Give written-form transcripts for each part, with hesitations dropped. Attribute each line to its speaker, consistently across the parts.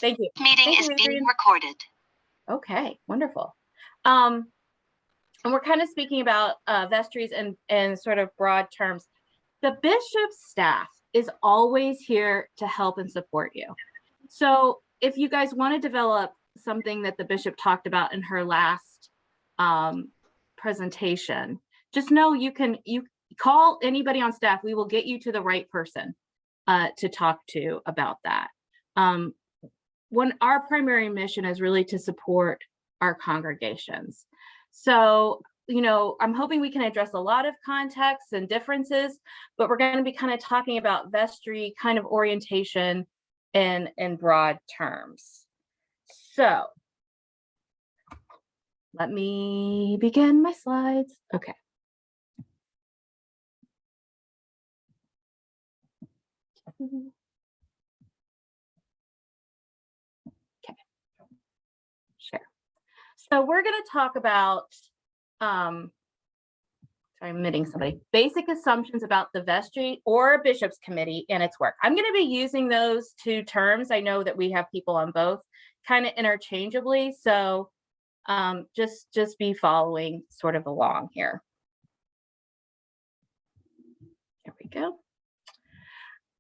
Speaker 1: Thank you.
Speaker 2: Meeting is being recorded.
Speaker 1: Okay, wonderful. And we're kind of speaking about vestries in sort of broad terms. The bishop's staff is always here to help and support you. So if you guys want to develop something that the bishop talked about in her last presentation, just know you call anybody on staff. We will get you to the right person to talk to about that. When our primary mission is really to support our congregations. So, you know, I'm hoping we can address a lot of contexts and differences, but we're going to be kind of talking about vestry kind of orientation in broad terms. So let me begin my slides. Okay. Okay. Share. So we're going to talk about, sorry, I'm omitting somebody, basic assumptions about the vestry or a bishop's committee and its work. I'm going to be using those two terms. I know that we have people on both kind of interchangeably. So just be following sort of along here. There we go.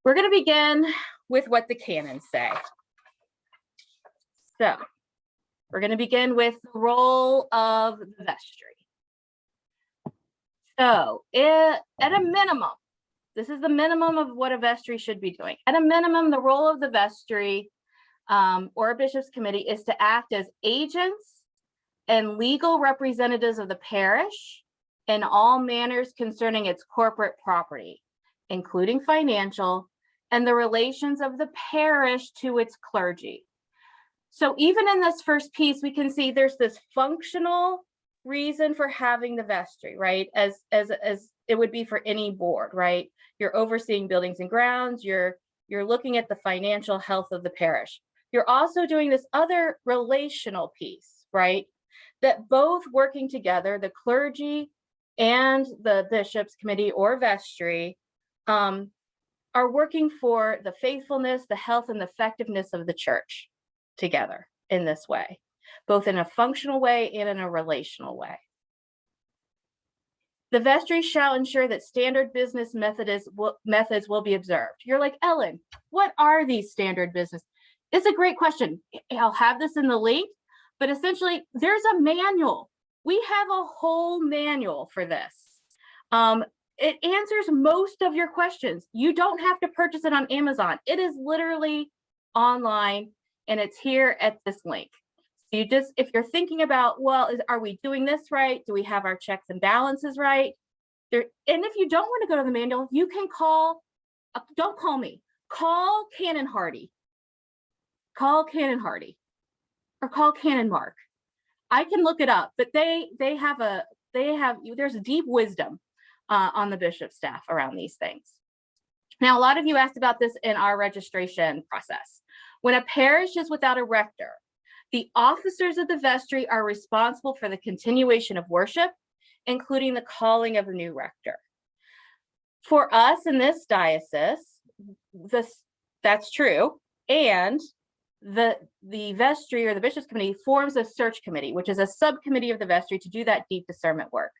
Speaker 1: We're going to begin with what the canons say. So we're going to begin with the role of the vestry. So at a minimum, this is the minimum of what a vestry should be doing. At a minimum, the role of the vestry or a bishop's committee is to act as agents and legal representatives of the parish in all manners concerning its corporate property, including financial, and the relations of the parish to its clergy. So even in this first piece, we can see there's this functional reason for having the vestry, right? As it would be for any board, right? You're overseeing buildings and grounds, you're looking at the financial health of the parish. You're also doing this other relational piece, right? That both working together, the clergy and the bishop's committee or vestry, are working for the faithfulness, the health, and the effectiveness of the church together in this way, both in a functional way and in a relational way. The vestry shall ensure that standard business methods will be observed. You're like, Ellen, what are these standard business? It's a great question. I'll have this in the link, but essentially there's a manual. We have a whole manual for this. It answers most of your questions. You don't have to purchase it on Amazon. It is literally online and it's here at this link. So you just, if you're thinking about, well, are we doing this right? Do we have our checks and balances right? And if you don't want to go to the manual, you can call, don't call me, call Canon Hardy. Call Canon Hardy or call Canon Mark. I can look it up, but there's deep wisdom on the bishop staff around these things. Now, a lot of you asked about this in our registration process. When a parish is without a rector, the officers of the vestry are responsible for the continuation of worship, including the calling of a new rector. For us in this diocese, that's true. And the vestry or the bishop's committee forms a search committee, which is a subcommittee of the vestry to do that deep discernment work.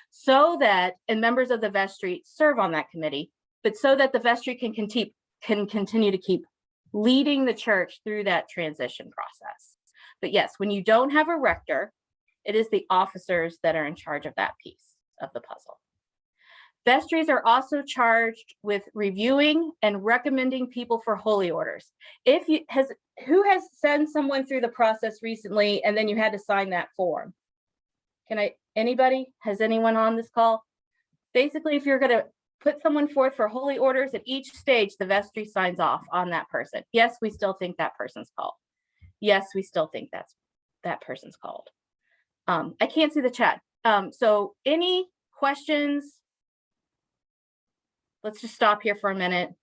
Speaker 1: So that, and members of the vestry serve on that committee, but so that the vestry can continue to keep leading the church through that transition process. But yes, when you don't have a rector, it is the officers that are in charge of that piece of the puzzle. Vestries are also charged with reviewing and recommending people for holy orders. Who has sent someone through the process recently and then you had to sign that form? Anybody? Has anyone on this call? Basically, if you're going to put someone forth for holy orders, at each stage, the vestry signs off on that person. Yes, we still think that person's called. Yes, we still think that person's called. I can't see the chat. So any questions? Let's just stop here for a minute.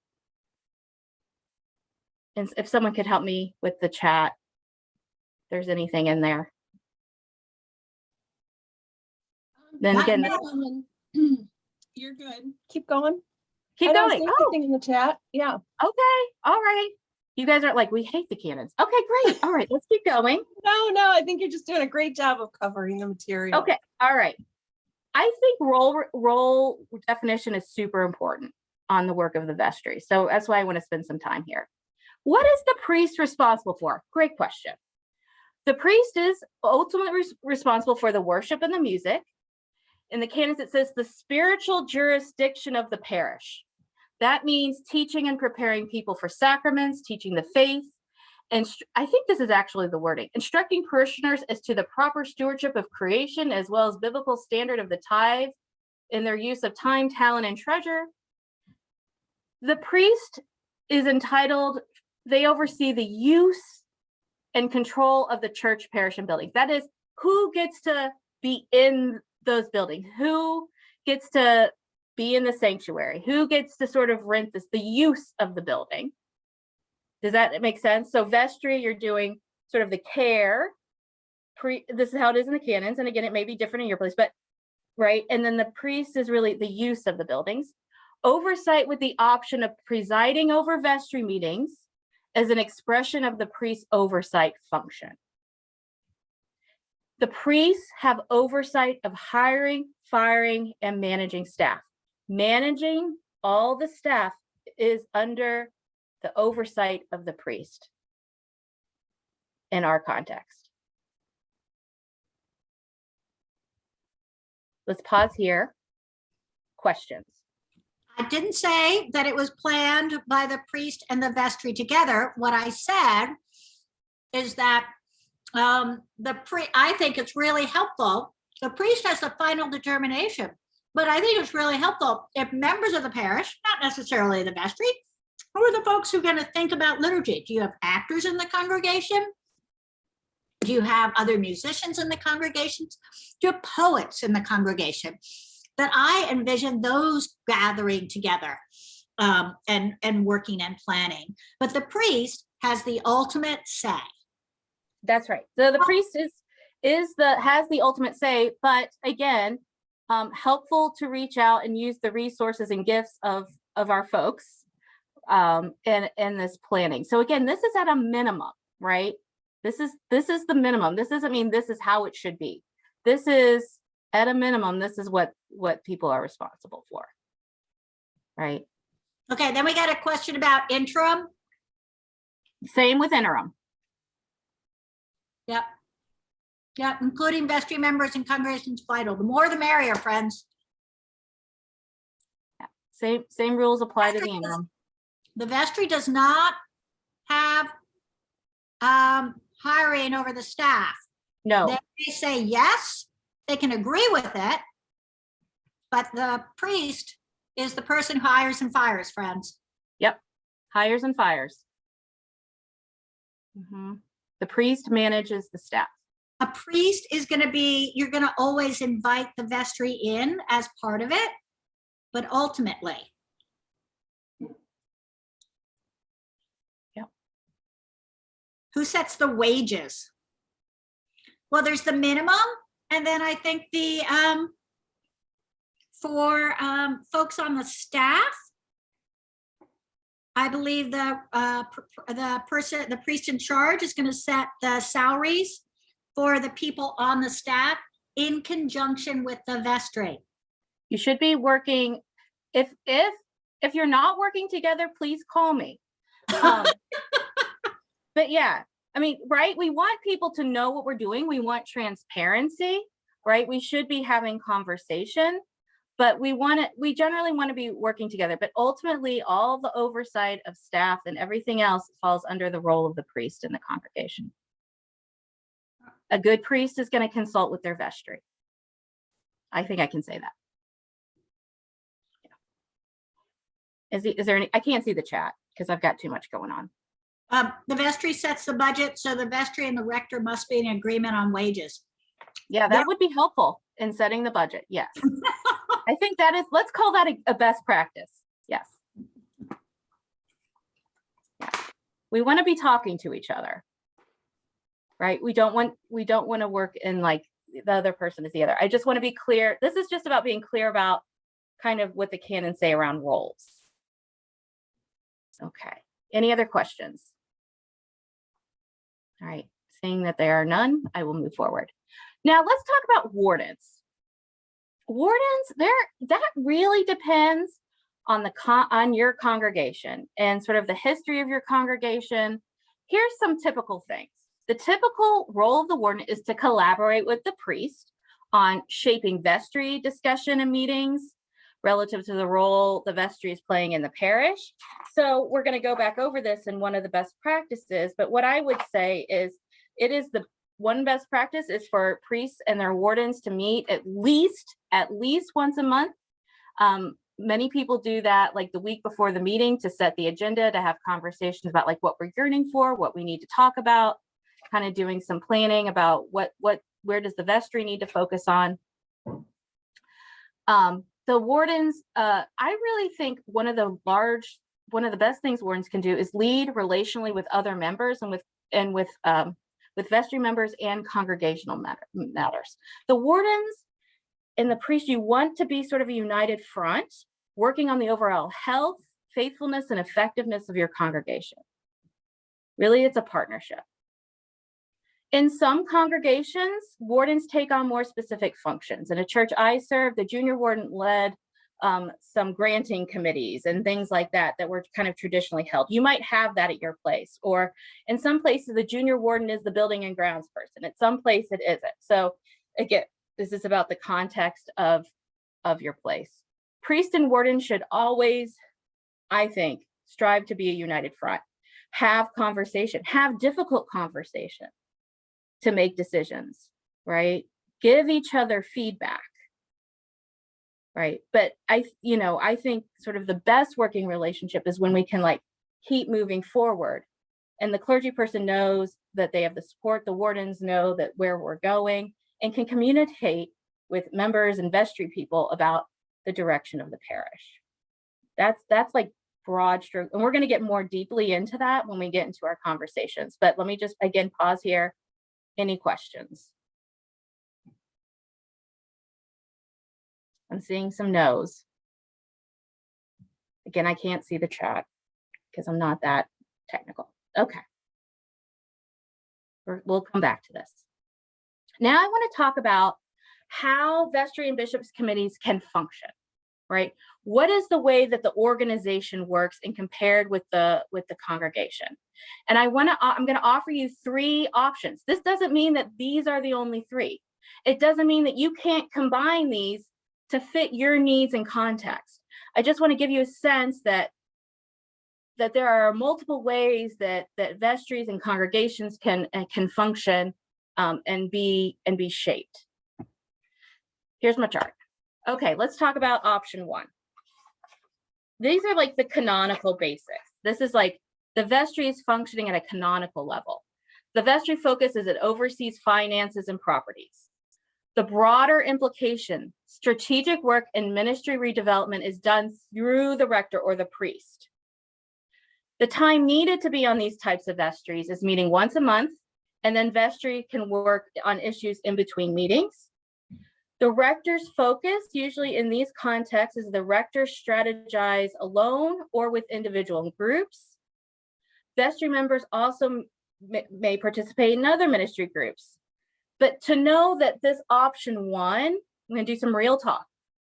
Speaker 1: And if someone could help me with the chat, if there's anything in there. Then again,
Speaker 3: you're good. Keep going.
Speaker 1: Keep going.
Speaker 3: Anything in the chat? Yeah.
Speaker 1: Okay. All right. You guys are like, we hate the canons. Okay, great. All right, let's keep going.
Speaker 3: No, I think you're just doing a great job of covering the material.
Speaker 1: Okay, all right. I think role definition is super important on the work of the vestry. So that's why I want to spend some time here. What is the priest responsible for? Great question. The priest is ultimately responsible for the worship and the music. In the canons, it says the spiritual jurisdiction of the parish. That means teaching and preparing people for sacraments, teaching the faith. And I think this is actually the wording, instructing parishioners as to the proper stewardship of creation, as well as biblical standard of the tithe in their use of time, talent, and treasure. The priest is entitled, they oversee the use and control of the church, parish, and buildings. That is, who gets to be in those buildings, who gets to be in the sanctuary, who gets to sort of rent this, the use of the building. Does that make sense? So vestry, you're doing sort of the care. This is how it is in the canons. And again, it may be different in your place, but right. And then the priest is really the use of the buildings. Oversight with the option of presiding over vestry meetings as an expression of the priest's oversight function. The priests have oversight of hiring, firing, and managing staff. Managing all the staff is under the oversight of the priest in our context. Let's pause here. Questions?
Speaker 2: I didn't say that it was planned by the priest and the vestry together. What I said is that I think it's really helpful. The priest has the final determination, but I think it's really helpful if members of the parish, not necessarily the vestry, who are the folks who are going to think about liturgy? Do you have actors in the congregation? Do you have other musicians in the congregations? Do you have poets in the congregation? That I envision those gathering together and working and planning. But the priest has the ultimate say.
Speaker 1: That's right. So the priest has the ultimate say, but again, helpful to reach out and use the resources and gifts of our folks in this planning. So again, this is at a minimum, right? This is the minimum. This doesn't mean this is how it should be. This is at a minimum, this is what people are responsible for, right?
Speaker 2: Okay, then we got a question about interim.
Speaker 1: Same with interim.
Speaker 2: Yep, including vestry members and congregations vital. The more the merrier, friends.
Speaker 1: Yeah. Same rules apply to the interim.
Speaker 2: The vestry does not have hiring over the staff.
Speaker 1: No.
Speaker 2: They may say yes, they can agree with it, but the priest is the person who hires and fires, friends.
Speaker 1: Yep, hires and fires. The priest manages the staff.
Speaker 2: A priest is going to be, you're going to always invite the vestry in as part of it, but ultimately.
Speaker 1: Yep.
Speaker 2: Who sets the wages? Well, there's the minimum, and then I think the for folks on the staff, I believe the priest in charge is going to set the salaries for the people on the staff in conjunction with the vestry.
Speaker 1: You should be working. If you're not working together, please call me. But yeah, I mean, right? We want people to know what we're doing. We want transparency, right? We should be having conversation, but we generally want to be working together. But ultimately, all the oversight of staff and everything else falls under the role of the priest in the congregation. A good priest is going to consult with their vestry. I think I can say that. Yeah. Is there any? I can't see the chat because I've got too much going on.
Speaker 2: The vestry sets the budget, so the vestry and the rector must be in agreement on wages.
Speaker 1: Yeah, that would be helpful in setting the budget. Yes. I think that is, let's call that a best practice. Yes. Yeah. We want to be talking to each other, right? We don't want to work in like the other person is the other. I just want to be clear. This is just about being clear about kind of what the canons say around roles. Okay. Any other questions? All right, seeing that there are none, I will move forward. Now let's talk about wardens. Wardens, that really depends on on your congregation and sort of the history of your congregation. Here's some typical things. The typical role of the warden is to collaborate with the priest on shaping vestry discussion and meetings relative to the role the vestry is playing in the parish. So we're going to go back over this in one of the best practices, but what I would say is one best practice is for priests and their wardens to meet at least once a month. Many people do that like the week before the meeting to set the agenda, to have conversations about like what we're yearning for, what we need to talk about, kind of doing some planning about where does the vestry need to focus on. The wardens, I really think one of the best things wardens can do is lead relationally with other members and with vestry members and congregational matters. The wardens and the priest, you want to be sort of a united front, working on the overall health, faithfulness, and effectiveness of your congregation. Really, it's a partnership. In some congregations, wardens take on more specific functions. In a church I served, the junior warden led some granting committees and things like that were kind of traditionally held. You might have that at your place, or in some places, the junior warden is the building and grounds person. At some place, it isn't. So again, this is about the context of your place. Priest and warden should always, I think, strive to be a united front. Have conversation, have difficult conversation to make decisions, right? Give each other feedback, right? But I think sort of the best working relationship is when we can like keep moving forward and the clergy person knows that they have the support, the wardens know that where we're going and can communicate with members and vestry people about the direction of the parish. That's like broad stroke. And we're going to get more deeply into that when we get into our conversations. But let me just again pause here. Any questions? I'm seeing some no's. Again, I can't see the chat because I'm not that technical. Okay. We'll come back to this. Now I want to talk about how vestry and bishops committees can function, right? What is the way that the organization works and compared with the congregation? And I'm going to offer you 3 options. This doesn't mean that these are the only 3. It doesn't mean that you can't combine these to fit your needs and context. I just want to give you a sense that there are multiple ways that vestries and congregations can function and be shaped. Here's my chart. Okay, let's talk about option 1. These are like the canonical basics. This is like the vestry is functioning at a canonical level. The vestry focus is it oversees finances and properties. The broader implication, strategic work and ministry redevelopment is done through the rector or the priest. The time needed to be on these types of vestries is meeting once a month, and then vestry can work on issues in between meetings. The rector's focus, usually in these contexts, is the rector strategize alone or with individual groups. Vestry members also may participate in other ministry groups. But to know that this option 1, I'm going to do some real talk.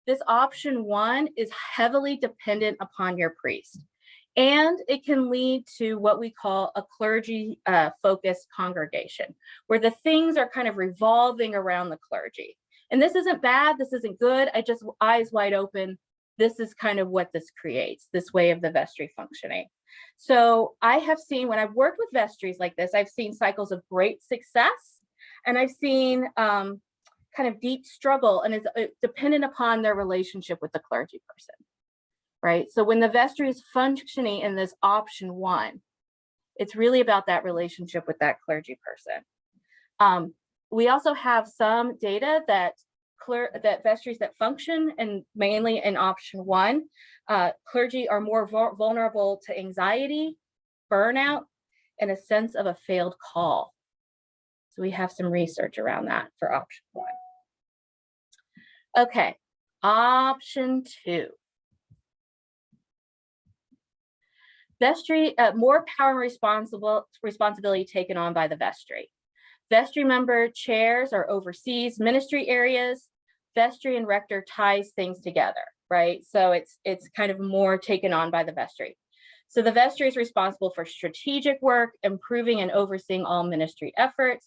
Speaker 1: This option 1 is heavily dependent upon your priest. And it can lead to what we call a clergy focused congregation, where the things are kind of revolving around the clergy. And this isn't bad, this isn't good, I just eyes wide open. This is kind of what this creates, this way of the vestry functioning. So I have seen, when I've worked with vestries like this, I've seen cycles of great success, and I've seen kind of deep struggle, and it's dependent upon their relationship with the clergy person, right? So when the vestry is functioning in this option 1, it's really about that relationship with that clergy person. We also have some data that vestries that function and mainly in option 1, clergy are more vulnerable to anxiety, burnout, and a sense of a failed call. So we have some research around that for option 1. Okay, option 2. Vestry, more power and responsibility taken on by the vestry. Vestry member chairs or oversees ministry areas. Vestry and rector ties things together, right? So it's kind of more taken on by the vestry. So the vestry is responsible for strategic work, improving and overseeing all ministry efforts.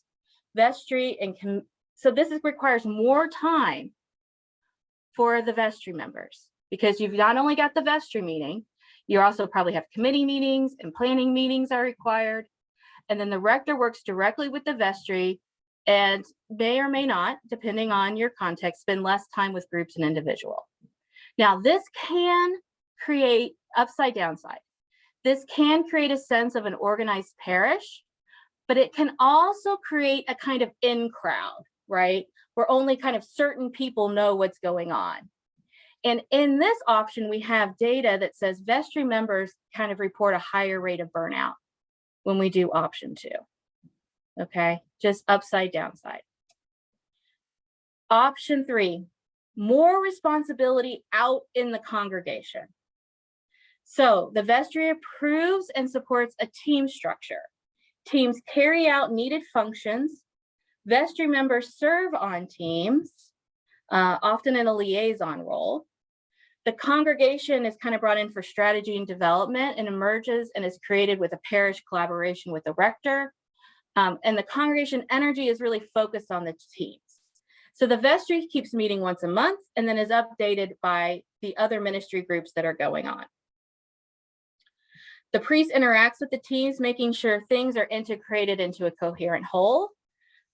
Speaker 1: Vestry and so this requires more time for the vestry members, because you've not only got the vestry meeting, you also probably have committee meetings and planning meetings are required. And then the rector works directly with the vestry and may or may not, depending on your context, spend less time with groups and individual. Now, this can create upside downside. This can create a sense of an organized parish, but it can also create a kind of in crowd, right? Where only kind of certain people know what's going on. And in this option, we have data that says vestry members kind of report a higher rate of burnout when we do option 2. Okay, just upside downside. Option 3, more responsibility out in the congregation. So the vestry approves and supports a team structure. Teams carry out needed functions. Vestry members serve on teams, often in a liaison role. The congregation is kind of brought in for strategy and development and emerges and is created with a parish collaboration with the rector. And the congregation energy is really focused on the teams. So the vestry keeps meeting once a month and then is updated by the other ministry groups that are going on. The priest interacts with the teams, making sure things are integrated into a coherent whole.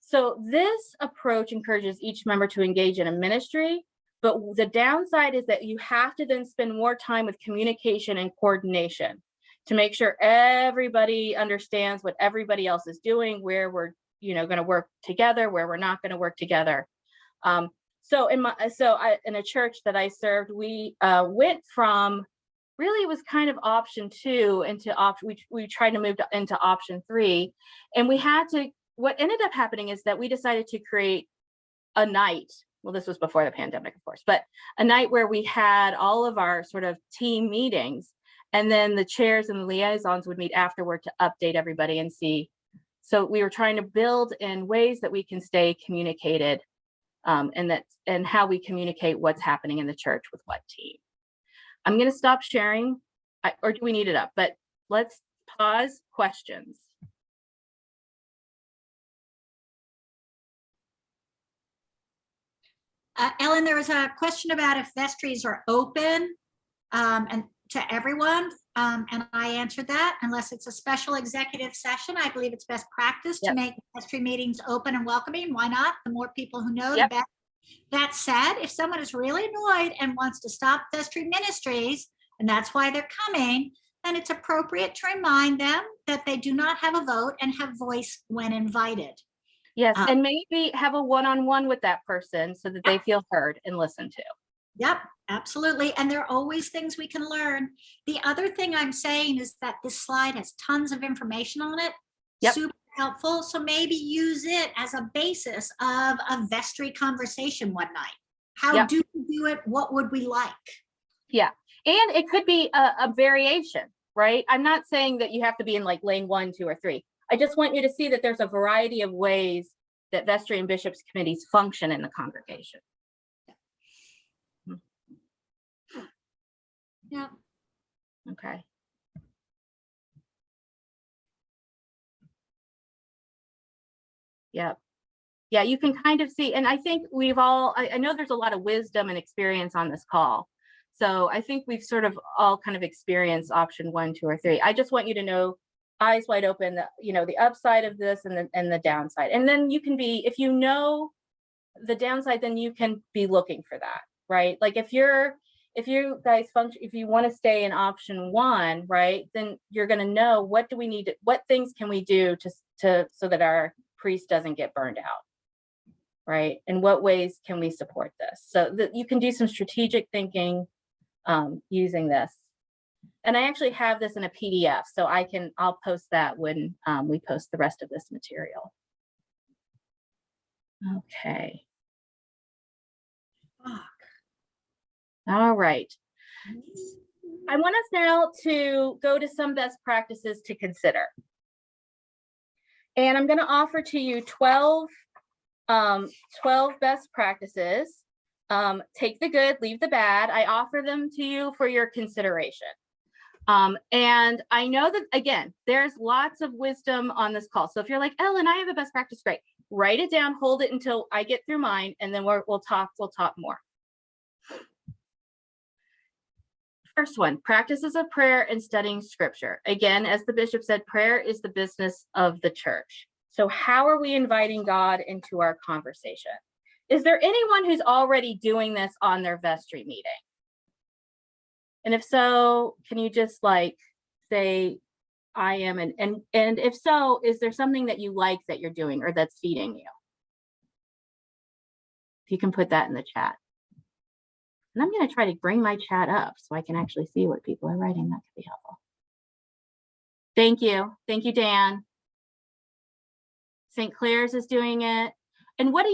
Speaker 1: So this approach encourages each member to engage in a ministry, but the downside is that you have to then spend more time with communication and coordination to make sure everybody understands what everybody else is doing, where we're going to work together, where we're not going to work together. So in a church that I served, we went from really it was kind of option 2 into option. We tried to move into option 3, and we had to. What ended up happening is that we decided to create a night. Well, this was before the pandemic, of course, but a night where we had all of our sort of team meetings, and then the chairs and the liaisons would meet afterward to update everybody and see. So we were trying to build in ways that we can stay communicated, and how we communicate what's happening in the church with what team. I'm going to stop sharing, or do we need it up? But let's pause. Questions.
Speaker 2: Ellen, there was a question about if vestries are open and to everyone, and I answered that. Unless it's a special executive session, I believe it's best practice to make vestry meetings open and welcoming. Why not? The more people who know, the better. That said, if someone is really annoyed and wants to stop vestry ministries, and that's why they're coming, then it's appropriate to remind them that they do not have a vote and have voice when invited.
Speaker 1: Yes, and maybe have a one-on-one with that person so that they feel heard and listened to.
Speaker 2: Yep, absolutely. And there are always things we can learn. The other thing I'm saying is that this slide has tons of information on it. Super helpful. So maybe use it as a basis of a vestry conversation one night. How do we do it? What would we like? Yeah.
Speaker 1: And it could be a variation, right? I'm not saying that you have to be in like lane 1, 2, or 3. I just want you to see that there's a variety of ways that vestry and bishops committees function in the congregation.
Speaker 2: Yeah.
Speaker 1: Okay. Yep. Yeah, you can kind of see, and I think we've all, I know there's a lot of wisdom and experience on this call. So I think we've sort of all kind of experienced option 1, 2, or 3. I just want you to know, eyes wide open, the upside of this and the downside. And then you can be, if you know the downside, then you can be looking for that, right? Like if you guys function, if you want to stay in option 1, right, then you're going to know what do we need to, what things can we do to so that our priest doesn't get burned out, right? And what ways can we support this? So that you can do some strategic thinking using this. And I actually have this in a PDF, so I'll post that when we post the rest of this material. Okay. All right. I want us now to go to some best practices to consider. And I'm going to offer to you 12 best practices. Take the good, leave the bad. I offer them to you for your consideration. And I know that, again, there's lots of wisdom on this call. So if you're like, Ellen, I have a best practice, great. Write it down, hold it until I get through mine, and then we'll talk more. First one, practices of prayer and studying scripture. Again, as the bishop said, prayer is the business of the church. So how are we inviting God into our conversation? Is there anyone who's already doing this on their vestry meeting? And if so, can you just like say, I am, and if so, is there something that you like that you're doing or that's feeding you? If you can put that in the chat. And I'm going to try to bring my chat up so I can actually see what people are writing. That could be helpful. Thank you. Thank you, Dan. St. Clair's is doing it. And what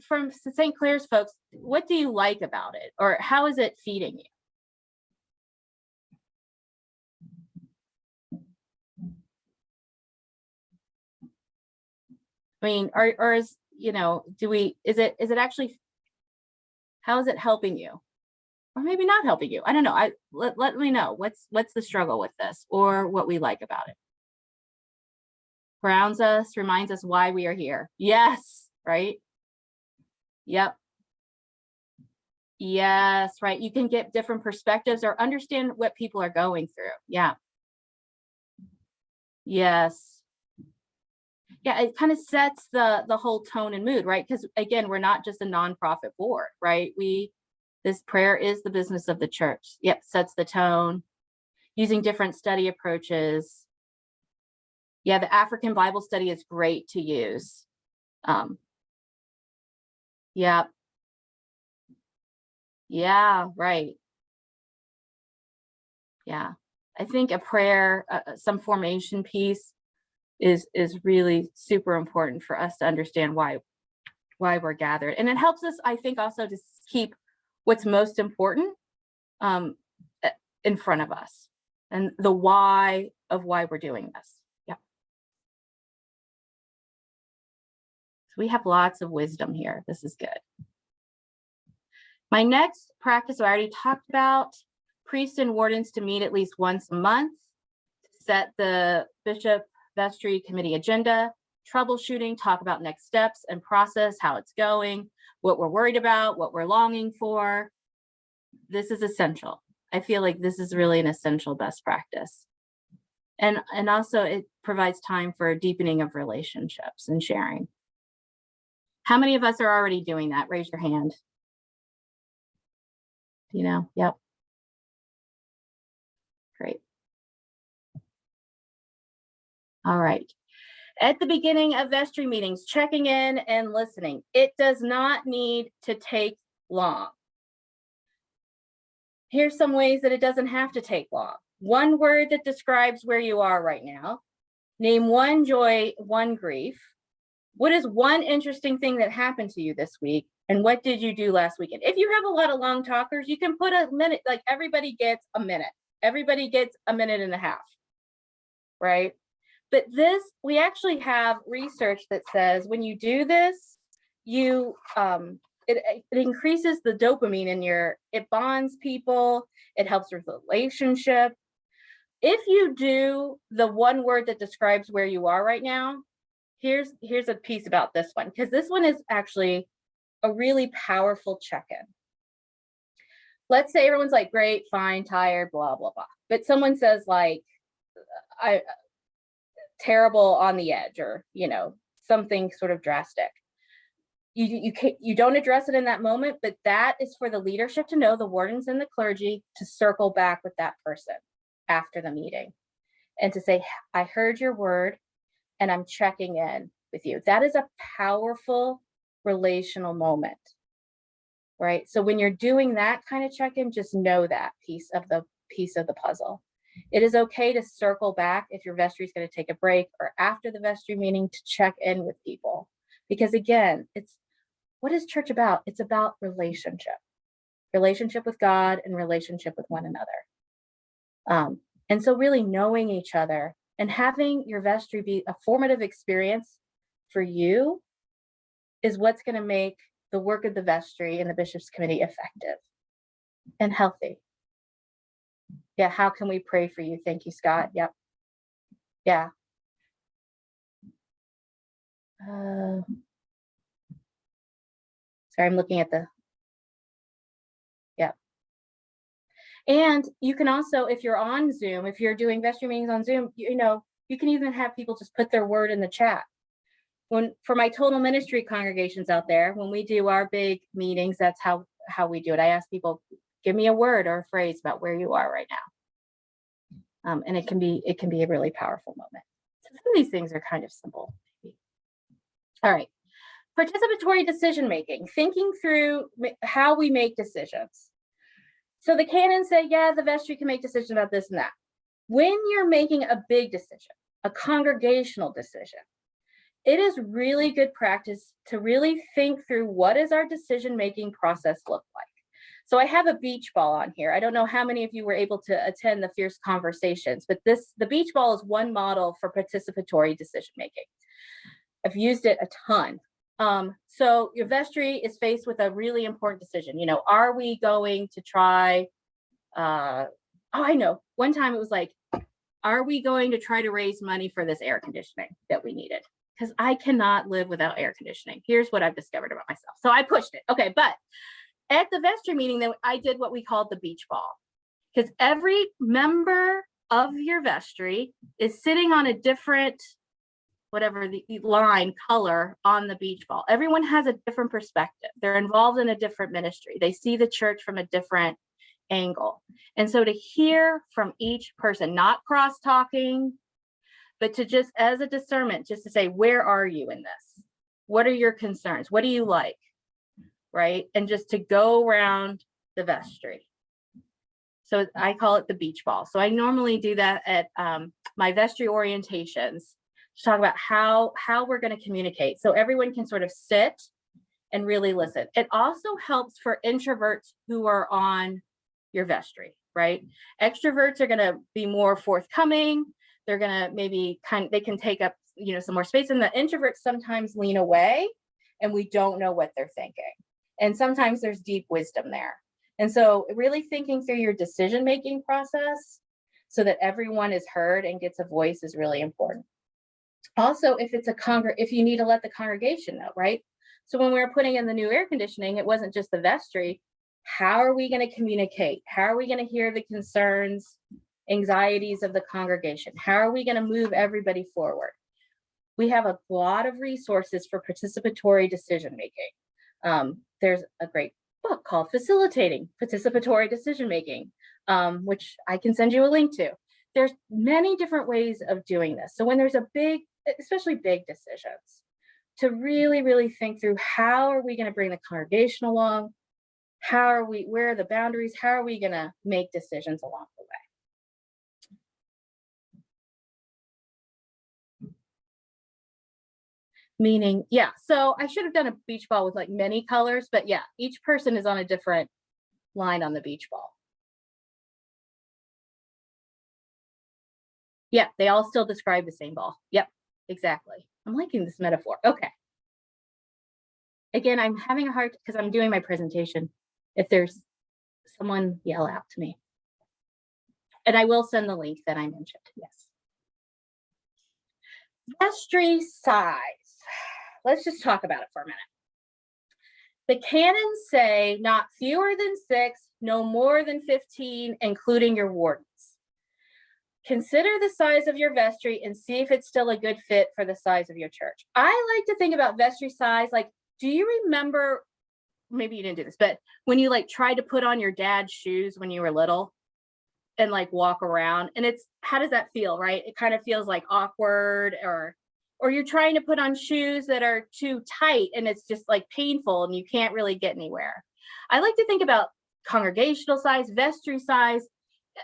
Speaker 1: from St. Clair's folks, what do you like about it? Or how is it feeding you? I mean, or is, is it actually, how is it helping you? Or maybe not helping you. I don't know. Let me know what's the struggle with this or what we like about it. Grounds us, reminds us why we are here. Yes, right? Yep. Yes, right. You can get different perspectives or understand what people are going through. Yeah. Yes. Yeah, it kind of sets the whole tone and mood, right? Because again, we're not just a nonprofit board, right? This prayer is the business of the church. Yep, sets the tone. Using different study approaches. Yeah, the African Bible study is great to use. Yeah. Yeah, right. Yeah, I think a prayer, some formation piece is really super important for us to understand why we're gathered. And it helps us, I think, also to keep what's most important in front of us and the why of why we're doing this. Yeah. So we have lots of wisdom here. This is good. My next practice I already talked about, priests and wardens to meet at least once a month, set the bishop vestry committee agenda, troubleshooting, talk about next steps and process, how it's going, what we're worried about, what we're longing for. This is essential. I feel like this is really an essential best practice. And also it provides time for deepening of relationships and sharing. How many of us are already doing that? Raise your hand. Yep. Great. All right. At the beginning of vestry meetings, checking in and listening. It does not need to take long. Here's some ways that it doesn't have to take long. One word that describes where you are right now. Name one joy, one grief. What is one interesting thing that happened to you this week? And what did you do last weekend? If you have a lot of long talkers, you can put a minute, like everybody gets a minute. Everybody gets a minute and a half, right? But we actually have research that says when you do this, it increases the dopamine in it bonds people, it helps with relationship. If you do the one word that describes where you are right now, here's a piece about this one, because this one is actually a really powerful check-in. Let's say everyone's like, great, fine, tired, blah, blah, blah. But someone says like, terrible on the edge, or, something sort of drastic. You don't address it in that moment, but that is for the leadership to know, the wardens and the clergy, to circle back with that person after the meeting and to say, I heard your word and I'm checking in with you. That is a powerful relational moment, right? So when you're doing that kind of check-in, just know that piece of the puzzle. It is okay to circle back if your vestry is going to take a break or after the vestry meeting to check in with people. Because again, what is church about? It's about relationship with God and relationship with one another. And so really knowing each other and having your vestry be a formative experience for you is what's going to make the work of the vestry and the bishops committee effective and healthy. Yeah, how can we pray for you? Thank you, Scott. Yep. Yeah. Sorry, I'm looking at the, yeah. And you can also, if you're on Zoom, if you're doing vestry meetings on Zoom, you know, you can even have people just put their word in the chat. For my total ministry congregations out there, when we do our big meetings, that's how we do it. I ask people, give me a word or a phrase about where you are right now. And it can be a really powerful moment. So some of these things are kind of simple. All right. Participatory decision making, thinking through how we make decisions. So the canons say, yeah, the vestry can make decisions about this and that. When you're making a big decision, a congregational decision, it is really good practice to really think through what does our decision-making process look like. So I have a beach ball on here. I don't know how many of you were able to attend the Fierce Conversations, but the beach ball is one model for participatory decision-making. I've used it a ton. So your vestry is faced with a really important decision. You know, are we going to try, oh, I know. One time it was like, are we going to try to raise money for this air conditioning that we needed? Because I cannot live without air conditioning. Here's what I've discovered about myself. So I pushed it. Okay, but at the vestry meeting, I did what we called the beach ball. Because every member of your vestry is sitting on a different, whatever the line, color on the beach ball. Everyone has a different perspective. They're involved in a different ministry. They see the church from a different angle. And so to hear from each person, not cross-talking, but to just as a discernment, just to say, where are you in this? What are your concerns? What do you like? Right? And just to go around the vestry. So I call it the beach ball. So I normally do that at my vestry orientations to talk about how we're going to communicate. So everyone can sort of sit and really listen. It also helps for introverts who are on your vestry, right? Extroverts are going to be more forthcoming. They're going to maybe they can take up, you know, some more space, and the introverts sometimes lean away and we don't know what they're thinking. And sometimes there's deep wisdom there. And so really thinking through your decision-making process so that everyone is heard and gets a voice is really important. Also, if it's if you need to let the congregation know, right? So when we were putting in the new air conditioning, it wasn't just the vestry. How are we going to communicate? How are we going to hear the concerns, anxieties of the congregation? How are we going to move everybody forward? We have a lot of resources for participatory decision-making. There's a great book called Facilitating Participatory Decision-Making, which I can send you a link to. There's many different ways of doing this. So when there's a big, especially big decisions, to really, really think through how are we going to bring the congregation along? Where are the boundaries? How are we going to make decisions along the way? Meaning, yeah, so I should have done a beach ball with like many colors, but yeah, each person is on a different line on the beach ball. Yeah, they all still describe the same ball. Yep, exactly. I'm liking this metaphor. Okay. Again, I'm having a hard, because I'm doing my presentation. If there's someone, yell out to me. And I will send the link that I mentioned, yes. Vestry size. Let's just talk about it for a minute. The canons say not fewer than 6, no more than 15, including your wardens. Consider the size of your vestry and see if it's still a good fit for the size of your church. I like to think about vestry size, like, do you remember, maybe you didn't do this, but when you like tried to put on your dad's shoes when you were little and like walk around, and how does that feel, right? It kind of feels like awkward, or you're trying to put on shoes that are too tight and it's just like painful and you can't really get anywhere. I like to think about congregational size, vestry size,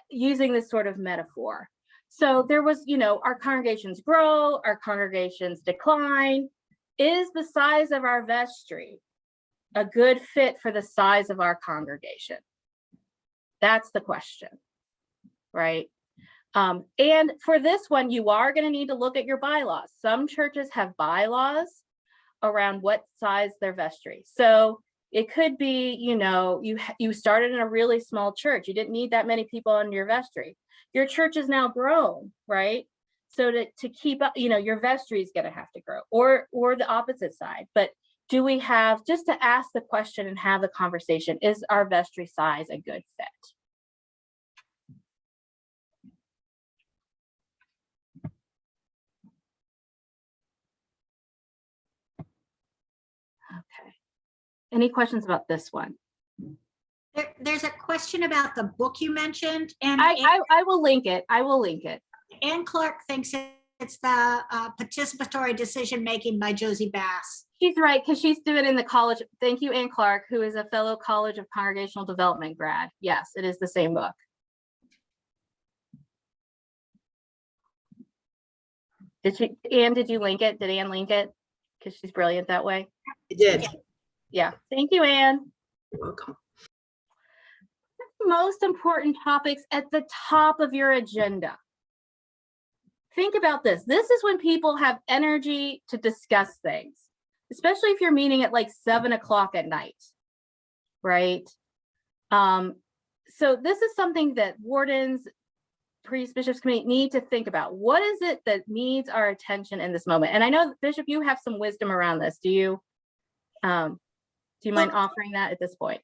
Speaker 1: using this sort of metaphor. So there was, you know, our congregations grow, our congregations decline. Is the size of our vestry a good fit for the size of our congregation? That's the question. right? And for this one, you are going to need to look at your bylaws. Some churches have bylaws around what size their vestry. So it could be, you started in a really small church. You didn't need that many people in your vestry. Your church is now grown, right? So to keep up, your vestry is going to have to grow, or the opposite side. But do we have, just to ask the question and have the conversation, is our vestry size a good fit? Okay. Any questions about this one?
Speaker 2: There's a question about the book you mentioned, and
Speaker 1: I will link it. I will link it.
Speaker 2: Ann Clark thinks it's the participatory decision making by Josie Bass.
Speaker 1: She's right, because she's doing it in the college. Thank you, Ann Clark, who is a fellow College of Congregational Development grad. Yes, it is the same book. Did you link it? Did Ann link it? Because she's brilliant that way.
Speaker 4: I did.
Speaker 1: Yeah. Thank you, Ann.
Speaker 4: You're welcome.
Speaker 1: Most important topics at the top of your agenda. Think about this. This is when people have energy to discuss things, especially if you're meeting at like 7 o'clock at night, right? So this is something that wardens, priests, bishops committee need to think about. What is it that needs our attention in this moment? And I know, Bishop, you have some wisdom around this. Do you mind offering that at this point?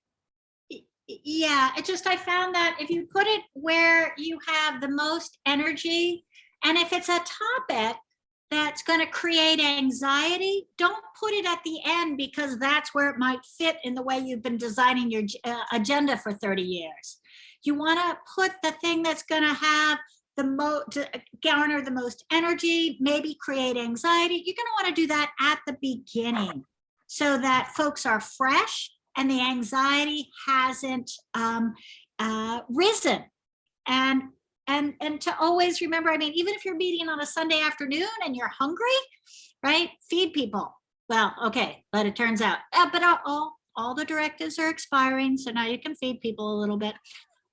Speaker 2: Yeah, I found that if you put it where you have the most energy, and if it's a topic that's going to create anxiety, don't put it at the end, because that's where it might fit in the way you've been designing your agenda for 30 years. You want to put the thing that's going to have to garner the most energy, maybe create anxiety. You're going to want to do that at the beginning so that folks are fresh and the anxiety hasn't risen. And to always remember, even if you're meeting on a Sunday afternoon and you're hungry, right? Feed people. Well, okay, but it turns out, but all the directives are expiring, so now you can feed people a little bit.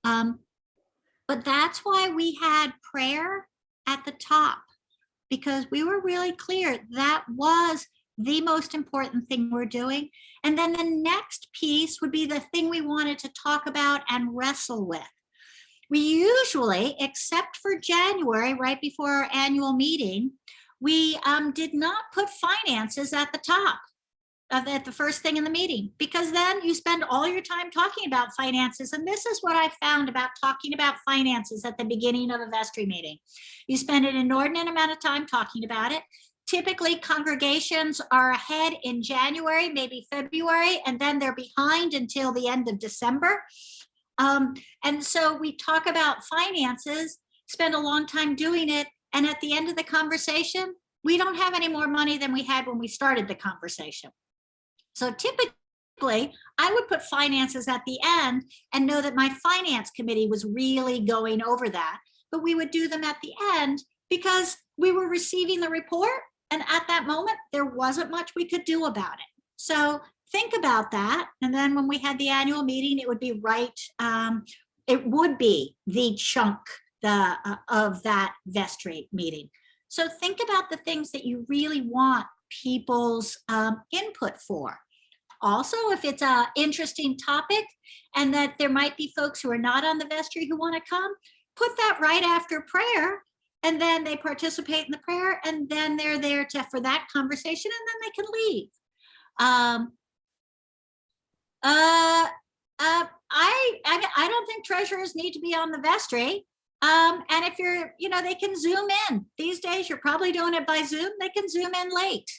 Speaker 2: But that's why we had prayer at the top, because we were really clear that was the most important thing we're doing. And then the next piece would be the thing we wanted to talk about and wrestle with. We usually, except for January, right before our annual meeting, we did not put finances at the top, at the first thing in the meeting, because then you spend all your time talking about finances. And this is what I found about talking about finances at the beginning of a vestry meeting. You spend an inordinate amount of time talking about it. Typically, congregations are ahead in January, maybe February, and then they're behind until the end of December. And so we talk about finances, spend a long time doing it, and at the end of the conversation, we don't have any more money than we had when we started the conversation. So typically, I would put finances at the end and know that my finance committee was really going over that, but we would do them at the end because we were receiving the report, and at that moment, there wasn't much we could do about it. So think about that. And then when we had the annual meeting, it would be right. It would be the chunk of that vestry meeting. So think about the things that you really want people's input for. Also, if it's an interesting topic and that there might be folks who are not on the vestry who want to come, put that right after prayer. And then they participate in the prayer, and then they're there for that conversation, and then they can leave. I don't think treasurers need to be on the vestry. And if you're, they can zoom in. These days, you're probably doing it by Zoom. They can zoom in late.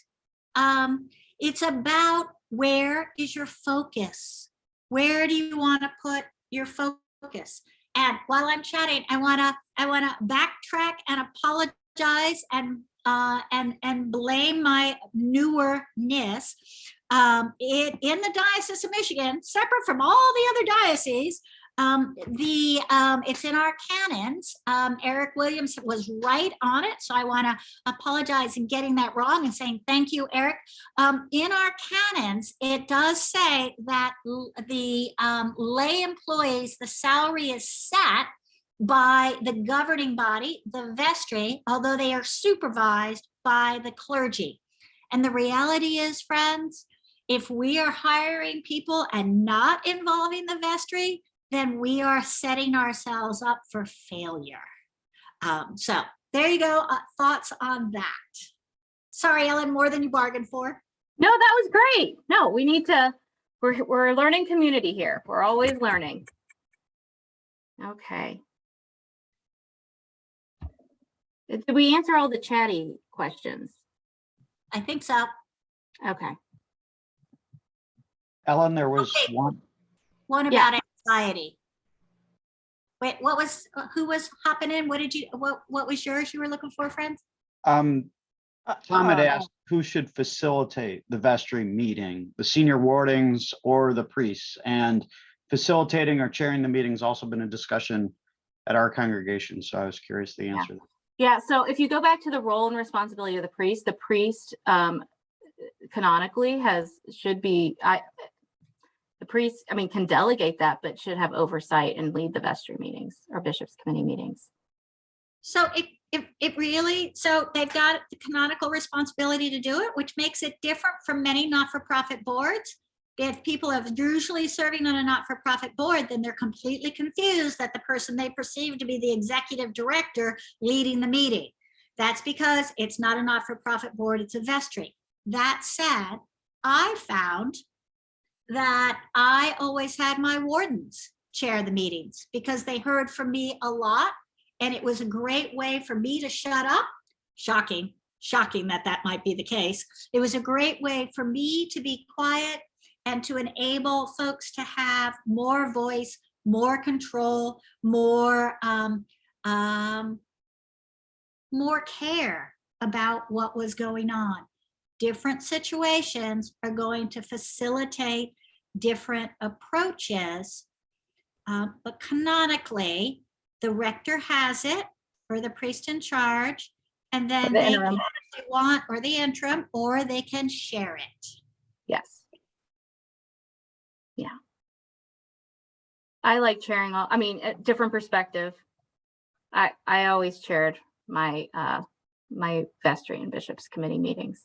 Speaker 2: It's about, where is your focus? Where do you want to put your focus? And while I'm chatting, I wanna backtrack and apologize and blame my newness. In the Diocese of Michigan, separate from all the other dioceses, it's in our canons. Eric Williams was right on it, so I want to apologize in getting that wrong and saying thank you, Eric. In our canons, it does say that the lay employees, the salary is set by the governing body, the vestry, although they are supervised by the clergy. And the reality is, friends, if we are hiring people and not involving the vestry, then we are setting ourselves up for failure. So there you go. Thoughts on that? Sorry, Ellen, more than you bargained for.
Speaker 1: No, that was great. No, we need to, we're a learning community here. We're always learning. Okay. Did we answer all the chatty questions?
Speaker 2: I think so.
Speaker 1: Okay.
Speaker 4: Ellen, there was
Speaker 2: Okay.
Speaker 4: one.
Speaker 2: About anxiety. Wait, who was hopping in? What was yours you were looking for, friends?
Speaker 4: Tom had asked who should facilitate the vestry meeting, the senior wardings or the priests, and facilitating or chairing the meeting's also been a discussion at our congregation. So I was curious the answer.
Speaker 1: Yeah, so if you go back to the role and responsibility of the priest canonically should be, the priest, I mean, can delegate that, but should have oversight and lead the vestry meetings or bishops' committee meetings.
Speaker 2: So it really, so they've got the canonical responsibility to do it, which makes it different from many not-for-profit boards. If people are usually serving on a not-for-profit board, then they're completely confused that the person they perceive to be the executive director leading the meeting. That's because it's not a not-for-profit board, it's a vestry. That said, I found that I always had my wardens chair the meetings because they heard from me a lot, and it was a great way for me to shut up. Shocking that might be the case. It was a great way for me to be quiet and to enable folks to have more voice, more control, more care about what was going on. Different situations are going to facilitate different approaches, but canonically, the rector has it, or the priest in charge, and then
Speaker 1: The
Speaker 2: they
Speaker 1: interim.
Speaker 2: can, if they want, or the interim, or they can share it.
Speaker 1: Yes. Yeah. I like chairing all, I mean, a different perspective. I always chaired my my vestry and bishops committee meetings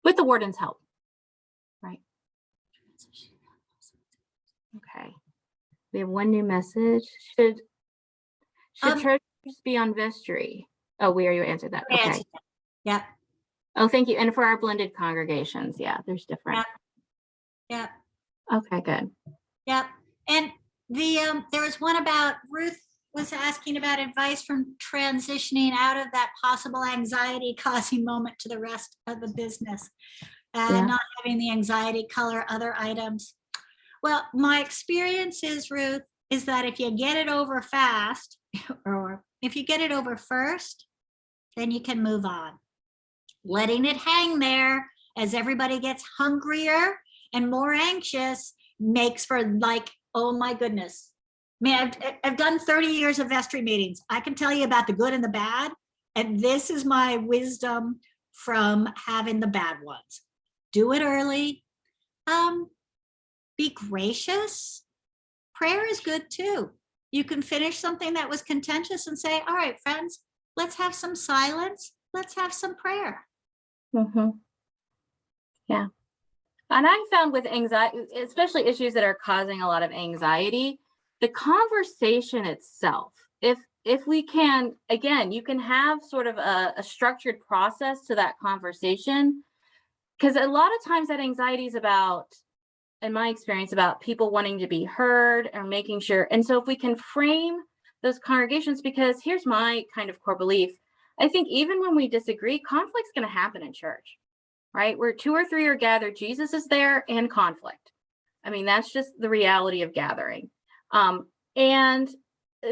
Speaker 1: with the warden's help. Right. Okay. We have one new message. Should churches be on vestry? Oh, we already answered that. Okay.
Speaker 2: Yep.
Speaker 1: Oh, thank you. And for our blended congregations, yeah, there's different.
Speaker 2: Yep.
Speaker 1: Okay, good.
Speaker 2: Yep. And there was one about Ruth was asking about advice from transitioning out of that possible anxiety causing moment to the rest of the business and not having the anxiety color other items. Well, my experience is, Ruth, is that if you get it over fast, or if you get it over first, then you can move on. Letting it hang there as everybody gets hungrier and more anxious makes for like, oh my goodness. I mean, I've done 30 years of vestry meetings. I can tell you about the good and the bad. And this is my wisdom from having the bad ones. Do it early. Be gracious. Prayer is good too. You can finish something that was contentious and say, all right, friends, let's have some silence. Let's have some prayer.
Speaker 1: Mm-hmm. Yeah. And I found with anxiety, especially issues that are causing a lot of anxiety, the conversation itself, if we can, again, you can have sort of a structured process to that conversation, because a lot of times that anxiety is about, in my experience, about people wanting to be heard or making sure. And so if we can frame those congregations, because here's my kind of core belief, I think even when we disagree, conflict's going to happen in church, right? Where 2 or 3 are gathered, Jesus is there, and conflict. I mean, that's just the reality of gathering. And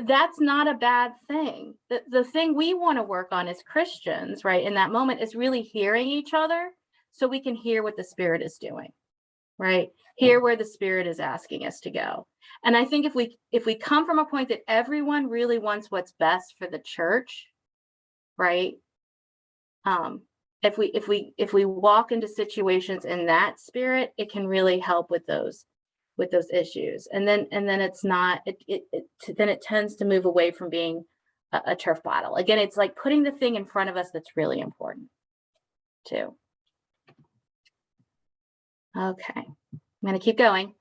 Speaker 1: that's not a bad thing. The thing we want to work on as Christians, right, in that moment is really hearing each other so we can hear what the Spirit is doing, right? Hear where the Spirit is asking us to go. And I think if we come from a point that everyone really wants what's best for the church, right? If we walk into situations in that spirit, it can really help with those with those issues. And then it's not, then it tends to move away from being a turf battle. Again, it's like putting the thing in front of us that's really important too. Okay, I'm gonna keep going.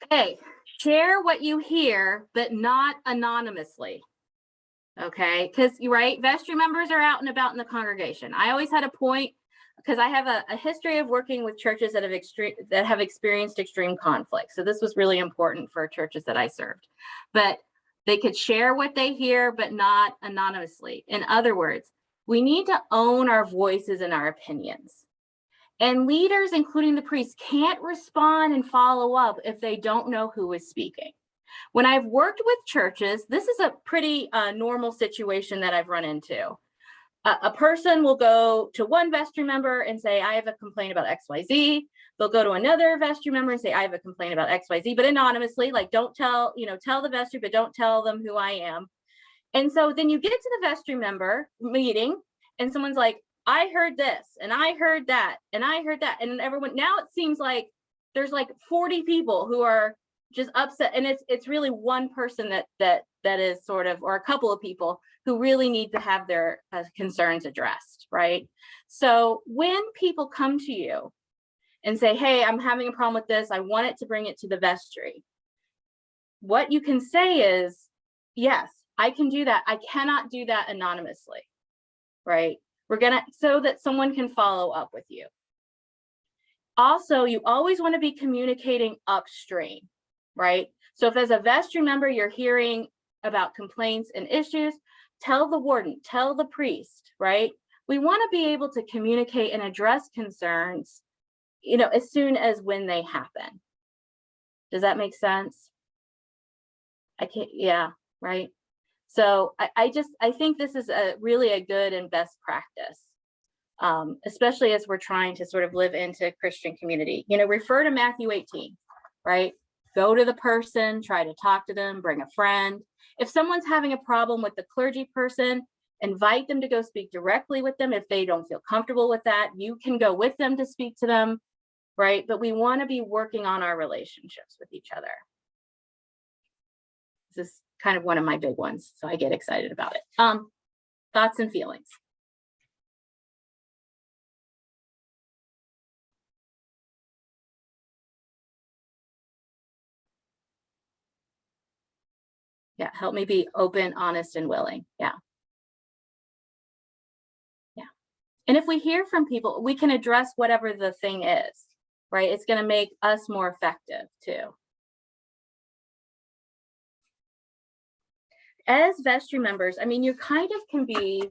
Speaker 1: Okay, share what you hear, but not anonymously. Okay, because you're right, vestry members are out and about in the congregation. I always had a point, because I have a history of working with churches that have experienced extreme conflict. So this was really important for churches that I served. But they could share what they hear, but not anonymously. In other words, we need to own our voices and our opinions. And leaders, including the priests, can't respond and follow up if they don't know who is speaking. When I've worked with churches, this is a pretty normal situation that I've run into. A person will go to one vestry member and say, I have a complaint about XYZ. They'll go to another vestry member and say, I have a complaint about XYZ, but anonymously, like don't tell, tell the vestry, but don't tell them who I am. And so then you get to the vestry member meeting and someone's like, I heard this and I heard that and I heard that. And everyone, now it seems like there's like 40 people who are just upset. And it's really one person that is sort of, or a couple of people who really need to have their concerns addressed, right? So when people come to you and say, hey, I'm having a problem with this, I wanted to bring it to the vestry, what you can say is, yes, I can do that. I cannot do that anonymously, right? So that someone can follow up with you. Also, you always want to be communicating upstream, right? So if as a vestry member, you're hearing about complaints and issues, tell the warden, tell the priest, right? We want to be able to communicate and address concerns, as soon as when they happen. Does that make sense? Yeah, right. So I think this is really a good and best practice, especially as we're trying to sort of live into Christian community. Refer to Matthew 18, right? Go to the person, try to talk to them, bring a friend. If someone's having a problem with the clergy person, invite them to go speak directly with them. If they don't feel comfortable with that, you can go with them to speak to them, right? But we want to be working on our relationships with each other. This is kind of one of my big ones, so I get excited about it. Thoughts and feelings. Yeah, help me be open, honest, and willing. Yeah. And if we hear from people, we can address whatever the thing is, right? It's going to make us more effective too. As vestry members, I mean, you kind of can be,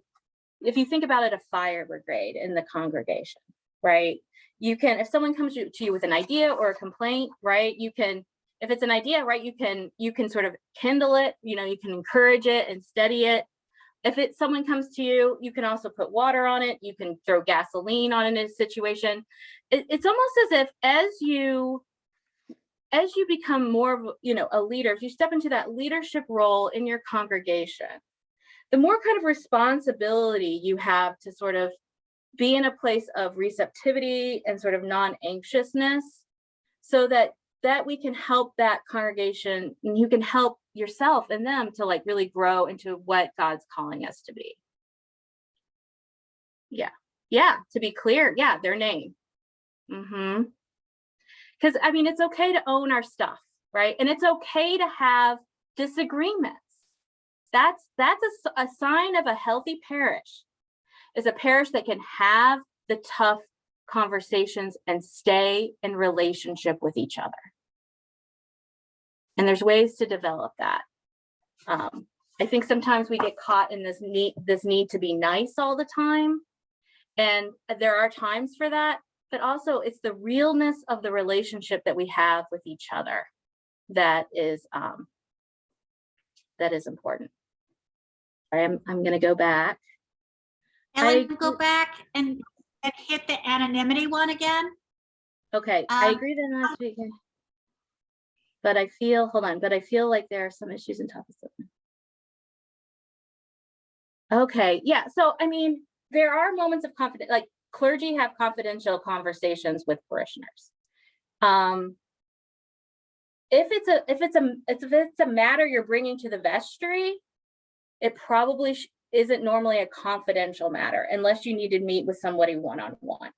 Speaker 1: if you think about it, a fire brigade in the congregation, right? You can, if someone comes to you with an idea or a complaint, right? You can, if it's an idea, right, you can sort of kindle it, you can encourage it and steady it. If someone comes to you, you can also put water on it. You can throw gasoline on it in a situation. It's almost as if as you become more of, a leader, if you step into that leadership role in your congregation, the more kind of responsibility you have to sort of be in a place of receptivity and sort of non-anxiousness, so that we can help that congregation, and you can help yourself and them to like really grow into what God's calling us to be. Yeah, to be clear, yeah, their name. Because I mean, it's okay to own our stuff, right? And it's okay to have disagreements. That's a sign of a healthy parish, is a parish that can have the tough conversations and stay in relationship with each other. And there's ways to develop that. I think sometimes we get caught in this need to be nice all the time. And there are times for that, but also it's the realness of the relationship that we have with each other that is important. I'm going to go back.
Speaker 2: Ellen, go back and hit the anonymity one again.
Speaker 1: Okay, I agree that last week. But I feel, hold on, but I feel like there are some issues in top of something. Okay, yeah, so I mean, there are moments of confidence, like clergy have confidential conversations with parishioners. if it's a matter you're bringing to the vestry, it probably isn't normally a confidential matter unless you need to meet with somebody one-on-one,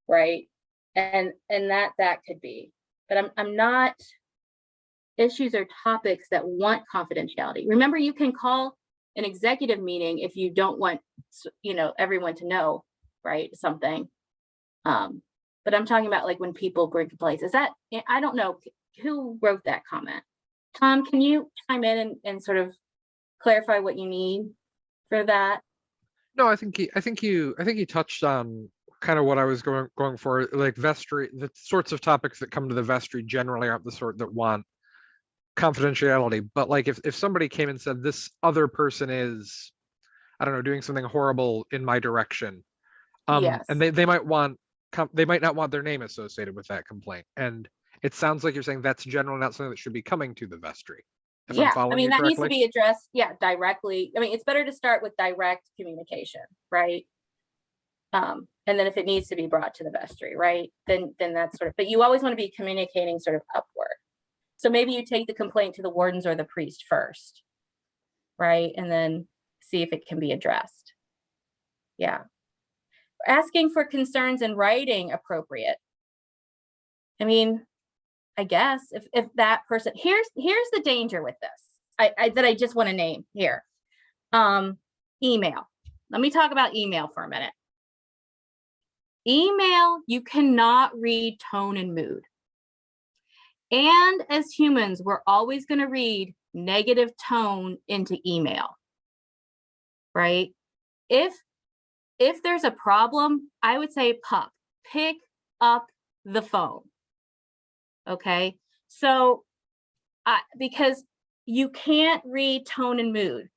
Speaker 1: right? And that could be, but I'm not issues or topics that want confidentiality. Remember, you can call an executive meeting if you don't want, everyone to know, right? Something. But I'm talking about like when people bring complaints. Is that, I don't know who wrote that comment. Tom, can you chime in and sort of clarify what you need for that?
Speaker 5: No, I think you touched on kind of what I was going for. Like vestry, the sorts of topics that come to the vestry generally aren't the sort that want confidentiality. But like if somebody came and said this other person is, I don't know, doing something horrible in my direction,
Speaker 1: Yes.
Speaker 5: and they might not want their name associated with that complaint. And it sounds like you're saying that's generally not something that should be coming to the vestry. If I'm
Speaker 1: Yeah, I
Speaker 5: following
Speaker 1: mean,
Speaker 5: you
Speaker 1: that needs to
Speaker 5: correctly.
Speaker 1: be addressed, directly. I mean, it's better to start with direct communication, right? And then if it needs to be brought to the vestry, right? Then that's sort of, but you always want to be communicating sort of upward. So maybe you take the complaint to the wardens or the priest first, right? And then see if it can be addressed. Yeah. Asking for concerns in writing appropriate. I mean, I guess if that person, here's the danger with this, that I just want to name here. Email. Let me talk about email for a minute. Email, you cannot read tone and mood. And as humans, we're always going to read negative tone into email, right? If there's a problem, I would say, pup, pick up the phone. Okay, so because you can't read tone and mood.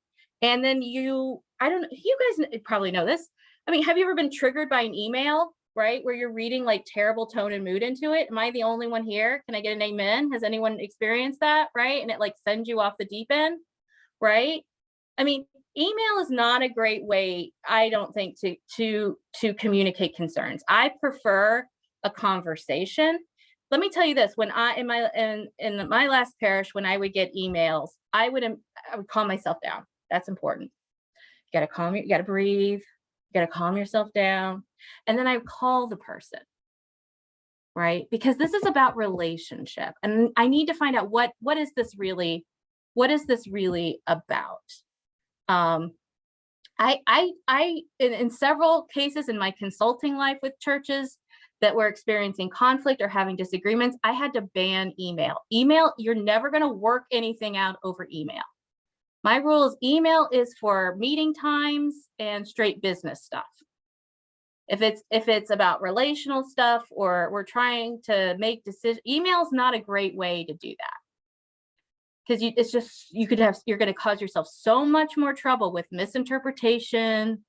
Speaker 1: And then I don't know, you guys probably know this. I mean, have you ever been triggered by an email, right? Where you're reading like terrible tone and mood into it? Am I the only one here? Can I get an amen? Has anyone experienced that, right? And it like sends you off the deep end, right? I mean, email is not a great way, I don't think, to communicate concerns. I prefer a conversation. Let me tell you this, when in my last parish, when I would get emails, I would calm myself down. That's important. You gotta breathe, you gotta calm yourself down. And then I would call the person, right? Because this is about relationship. And I need to find out what is this really about? In several cases in my consulting life with churches that were experiencing conflict or having disagreements, I had to ban email. Email, you're never going to work anything out over email. My rule is email is for meeting times and straight business stuff. If it's about relational stuff or we're trying to make decisions, email is not a great way to do that. Because you're going to cause yourself so much more trouble with misinterpretation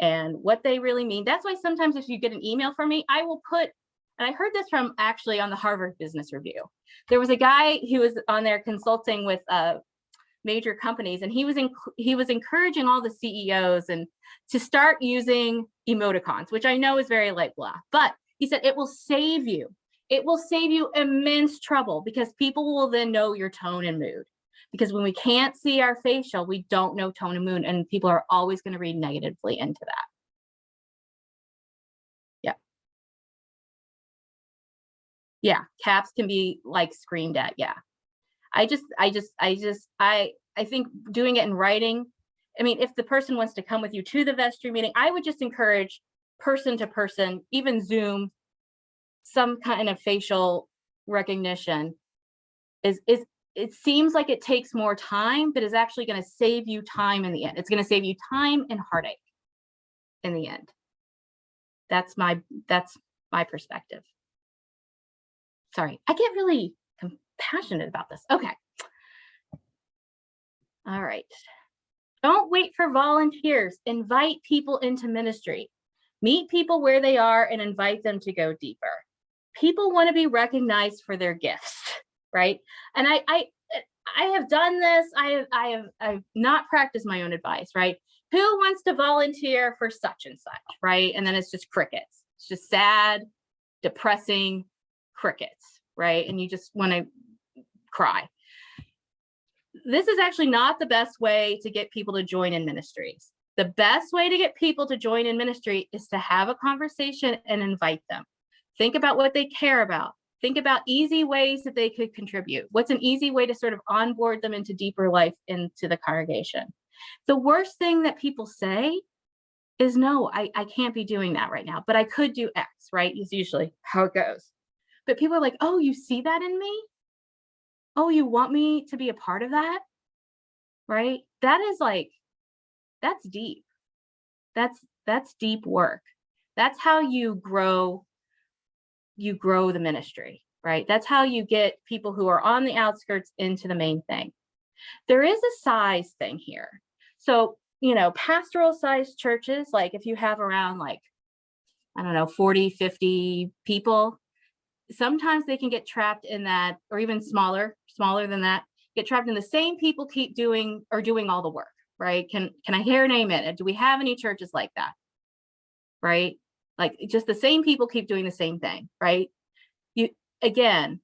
Speaker 1: and what they really mean. That's why sometimes if you get an email from me, I will put, and I heard this from actually on the Harvard Business Review. There was a guy who was on there consulting with major companies, and he was encouraging all the CEOs and to start using emoticons, which I know is very like blah, but he said it will save you. It will save you immense trouble because people will then know your tone and mood. Because when we can't see our facial, we don't know tone and mood, and people are always going to read negatively into that. Yeah. Yeah, caps can be like screamed at. Yeah. I think doing it in writing, I mean, if the person wants to come with you to the vestry meeting, I would just encourage person to person, even Zoom, some kind of facial recognition it seems like it takes more time, but is actually going to save you time in the end. It's going to save you time and heartache in the end. That's my perspective. Sorry, I get really passionate about this. Okay. All right. Don't wait for volunteers. Invite people into ministry. Meet people where they are and invite them to go deeper. People want to be recognized for their gifts, right? And I have done this. I've not practiced my own advice, right? Who wants to volunteer for such and such, right? And then it's just crickets. It's just sad, depressing crickets, right? And you just want to cry. This is actually not the best way to get people to join in ministries. The best way to get people to join in ministry is to have a conversation and invite them. Think about what they care about. Think about easy ways that they could contribute. What's an easy way to sort of onboard them into deeper life into the congregation? The worst thing that people say is, no, I can't be doing that right now, but I could do X, right? Is usually how it goes. But people are like, oh, you see that in me? Oh, you want me to be a part of that? Right? That is like, that's deep. That's deep work. That's how you grow the ministry, right? That's how you get people who are on the outskirts into the main thing. There is a size thing here. So, pastoral size churches, like if you have around like, I don't know, 40, 50 people, sometimes they can get trapped in that, or even smaller than that, get trapped in the same people keep doing all the work, right? Can I hear an amen? Do we have any churches like that? Right? Like just the same people keep doing the same thing, right? Again,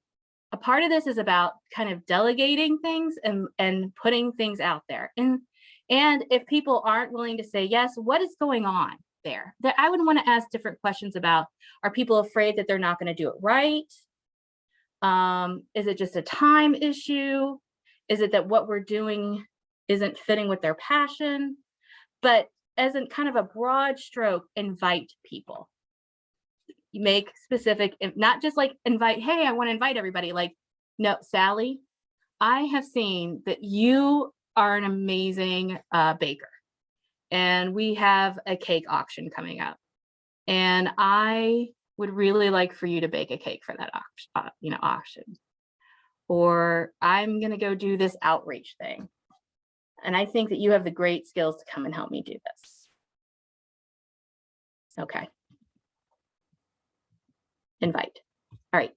Speaker 1: a part of this is about kind of delegating things and putting things out there. And if people aren't willing to say yes, what is going on there? That I would want to ask different questions about, are people afraid that they're not going to do it right? Is it just a time issue? Is it that what we're doing isn't fitting with their passion? But as a kind of a broad stroke, invite people. You make specific, not just like invite, hey, I want to invite everybody. Like, no, Sally, I have seen that you are an amazing baker, and we have a cake auction coming up, and I would really like for you to bake a cake for that auction. Or I'm going to go do this outreach thing, and I think that you have the great skills to come and help me do this. Okay. Invite. All right.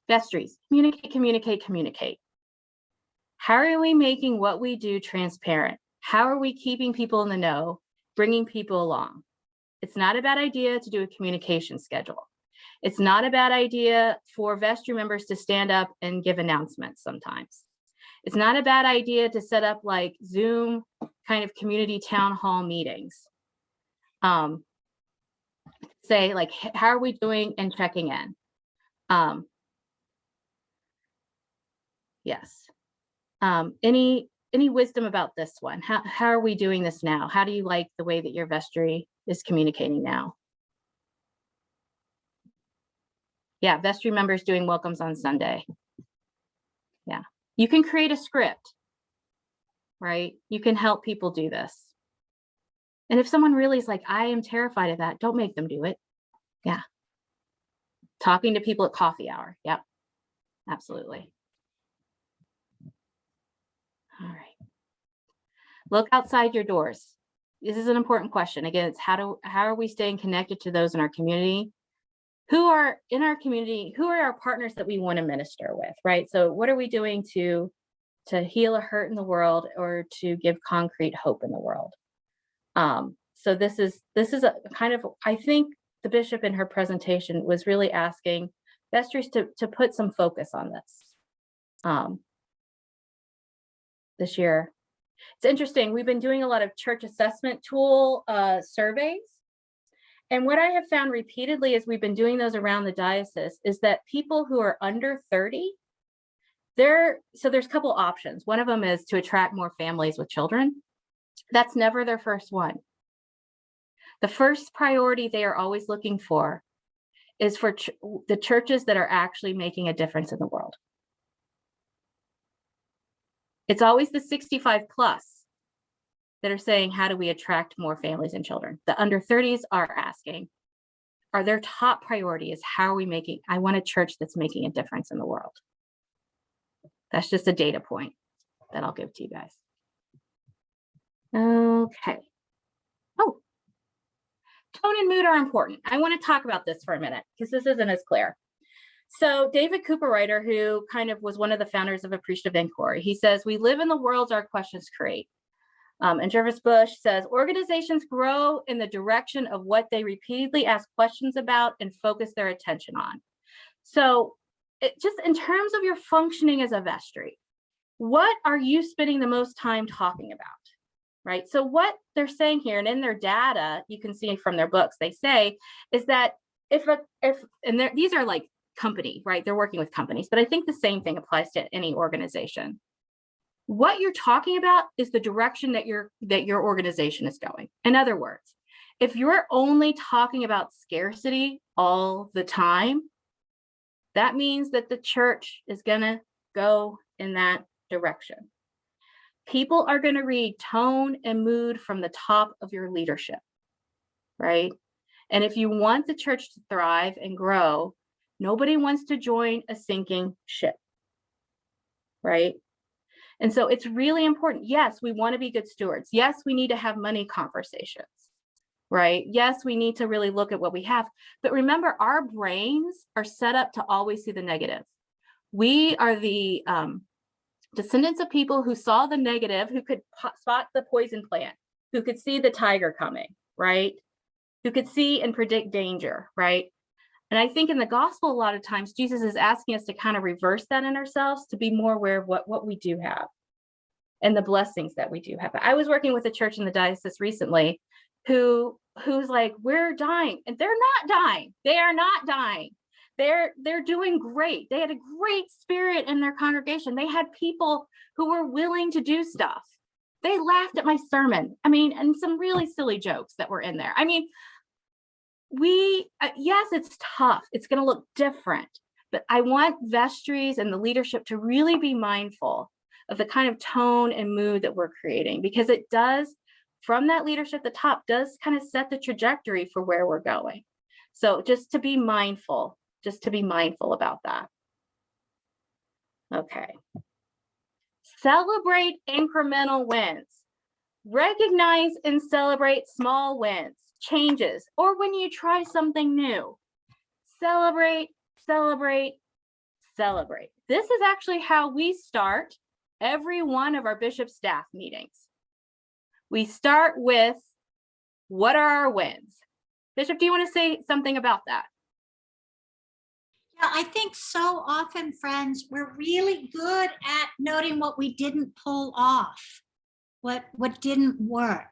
Speaker 1: Vestries, communicate. How are we making what we do transparent? How are we keeping people in the know, bringing people along? It's not a bad idea to do a communication schedule. It's not a bad idea for vestry members to stand up and give announcements sometimes. It's not a bad idea to set up like Zoom kind of community town hall meetings. Say like, how are we doing, and checking in. Yes. Any wisdom about this one? How are we doing this now? How do you like the way that your vestry is communicating now? Yeah, vestry members doing welcomes on Sunday. Yeah, you can create a script, right? You can help people do this. And if someone really is like, I am terrified of that, don't make them do it. Yeah. Talking to people at coffee hour. Yep. Absolutely. All right. Look outside your doors. This is an important question. Again, it's how are we staying connected to those in our community? Who are in our community? Who are our partners that we want to minister with, right? So what are we doing to heal a hurt in the world, or to give concrete hope in the world? So this is a kind of, I think the bishop in her presentation was really asking vestries to put some focus on this. This year, it's interesting. We've been doing a lot of church assessment tool surveys. And what I have found repeatedly as we've been doing those around the diocese is that people who are under 30, so there's a couple options. One of them is to attract more families with children. That's never their first one. The first priority they are always looking for is for the churches that are actually making a difference in the world. It's always the 65 plus that are saying, how do we attract more families and children? The under 30s are asking, are their top priority is how are we making, I want a church that's making a difference in the world. That's just a data point that I'll give to you guys. Okay. Oh, tone and mood are important. I want to talk about this for a minute because this isn't as clear. So David Cooper-Ryder, who kind of was one of the founders of Appreciative Inquiry, he says, we live in the worlds our questions create. And Jervis Bush says, organizations grow in the direction of what they repeatedly ask questions about and focus their attention on. So just in terms of your functioning as a vestry, what are you spending the most time talking about? Right. So what they're saying here, and in their data, you can see from their books, they say is that these are like company, right? They're working with companies, but I think the same thing applies to any organization. What you're talking about is the direction that your organization is going. In other words, if you're only talking about scarcity all the time, that means that the church is going to go in that direction. People are going to read tone and mood from the top of your leadership, right? And if you want the church to thrive and grow, nobody wants to join a sinking ship, right? And so it's really important. Yes, we want to be good stewards. Yes, we need to have money conversations, right? Yes, we need to really look at what we have. But remember, our brains are set up to always see the negative. We are the descendants of people who saw the negative, who could spot the poison plant, who could see the tiger coming, right? Who could see and predict danger, right? And I think in the gospel, a lot of times, Jesus is asking us to kind of reverse that in ourselves, to be more aware of what we do have and the blessings that we do have. I was working with a church in the diocese recently who's like, we're dying. And they're not dying. They are not dying. They're doing great. They had a great spirit in their congregation. They had people who were willing to do stuff. They laughed at my sermon. I mean, and some really silly jokes that were in there. I mean, yes, it's tough. It's going to look different, but I want vestries and the leadership to really be mindful of the kind of tone and mood that we're creating, because it does, from that leadership at the top, does kind of set the trajectory for where we're going. So just to be mindful about that. Okay. Celebrate incremental wins. Recognize and celebrate small wins, changes, or when you try something new. Celebrate, celebrate, celebrate. This is actually how we start every one of our bishop staff meetings. We start with, what are our wins? Bishop, do you want to say something about that?
Speaker 2: Yeah, I think so often, friends, we're really good at noting what we didn't pull off, what didn't work,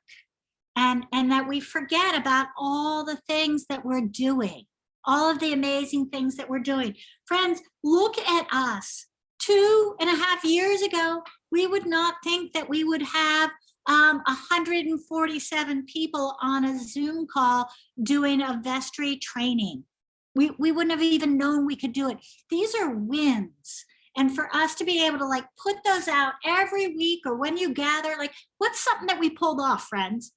Speaker 2: and that we forget about all the things that we're doing, all of the amazing things that we're doing. Friends, look at us. 2.5 years ago, we would not think that we would have 147 people on a Zoom call doing a vestry training. We wouldn't have even known we could do it. These are wins. And for us to be able to like put those out every week, or when you gather, like, what's something that we pulled off, friends?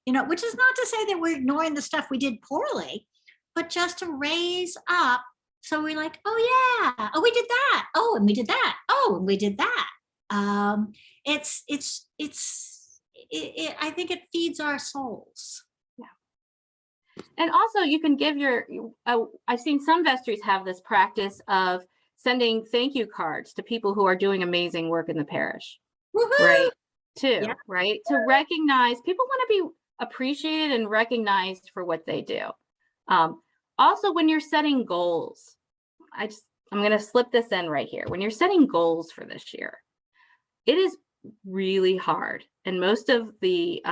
Speaker 2: You know, which is not to say that we're ignoring the stuff we did poorly, but just to raise up. So we're like, oh yeah, oh, we did that. Oh, and we did that. Oh, and we did that. I think it feeds our souls.
Speaker 1: And also you can give I've seen some vestries have this practice of sending thank you cards to people who are doing amazing work in the parish.
Speaker 2: Woo-hoo!
Speaker 1: Right, too,
Speaker 2: Yeah.
Speaker 1: right? To recognize, people want to be appreciated and recognized for what they do. Also, when you're setting goals, I'm going to slip this in right here. When you're setting goals for this year, it is really hard. And most of the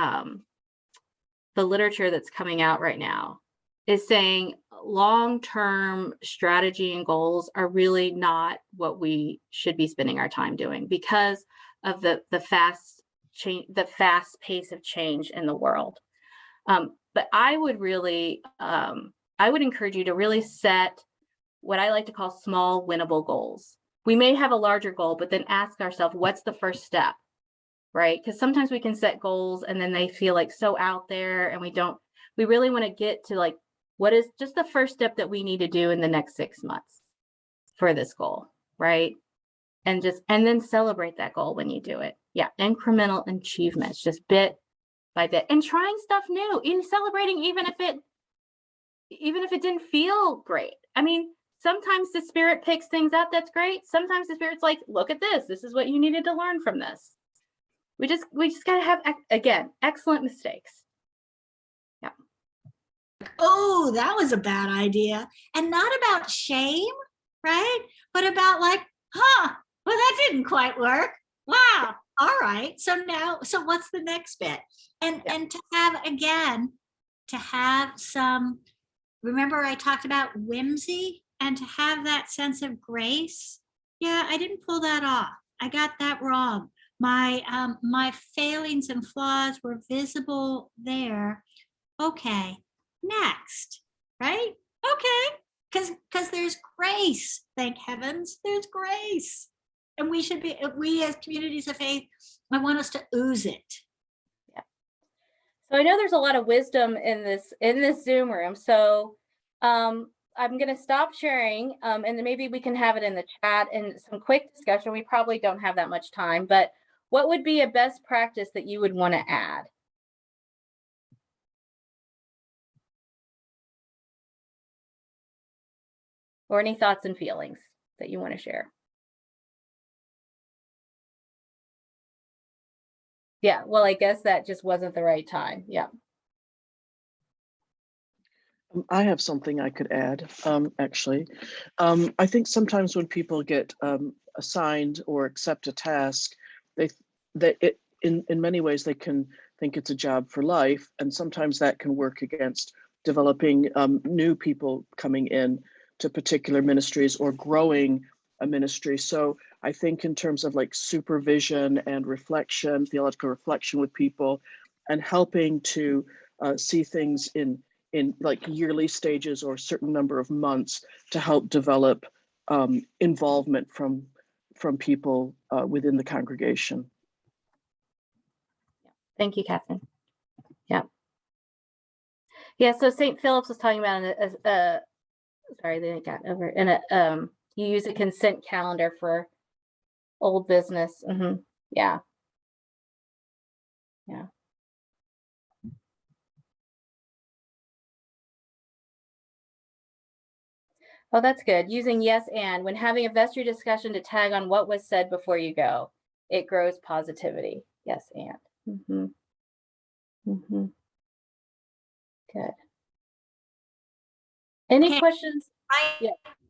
Speaker 1: literature that's coming out right now is saying long-term strategy and goals are really not what we should be spending our time doing, because of the fast pace of change in the world. But I would really, I would encourage you to really set what I like to call small winnable goals. We may have a larger goal, but then ask ourselves, what's the first step, right? Because sometimes we can set goals and then they feel like so out there, and we really want to get to like, what is just the first step that we need to do in the next 6 months for this goal, right? And then celebrate that goal when you do it. Yeah, incremental achievements, just bit by bit, and trying stuff new, in celebrating even if it didn't feel great. I mean, sometimes the Spirit picks things up that's great. Sometimes the Spirit's like, look at this. This is what you needed to learn from this. We just got to have, again, excellent mistakes. Yeah.
Speaker 2: Oh, that was a bad idea. And not about shame, right? But about like, well, that didn't quite work. Wow. All right. So now, so what's the next bit? And to have, again, to have some, remember I talked about whimsy, and to have that sense of grace. Yeah, I didn't pull that off. I got that wrong. My failings and flaws were visible there. Okay, next, right? Okay, because there's grace. Thank heavens, there's grace, and we should be. We as communities of faith, I want us to ooze it.
Speaker 1: So I know there's a lot of wisdom in this Zoom room. So I'm going to stop sharing, and then maybe we can have it in the chat and some quick discussion. We probably don't have that much time, but what would be a best practice that you would want to add? Or any thoughts and feelings that you want to share? Yeah, well, I guess that just wasn't the right time. Yeah.
Speaker 6: I have something I could add, actually. I think sometimes when people get assigned or accept a task, in many ways they can think it's a job for life, and sometimes that can work against developing new people coming in to particular ministries or growing a ministry. So I think in terms of like supervision and reflection, theological reflection with people, and helping to see things in like yearly stages or a certain number of months to help develop involvement from people within the congregation.
Speaker 1: Thank you, Catherine. Yeah. Yeah, so St. Philip's was talking about sorry, they got over in a you use a consent calendar for old business. Yeah. Yeah. Oh, that's good. Using yes and when having a vestry discussion to tag on what was said before you go. It grows positivity. Yes and. Good. Any
Speaker 2: Okay.
Speaker 1: questions?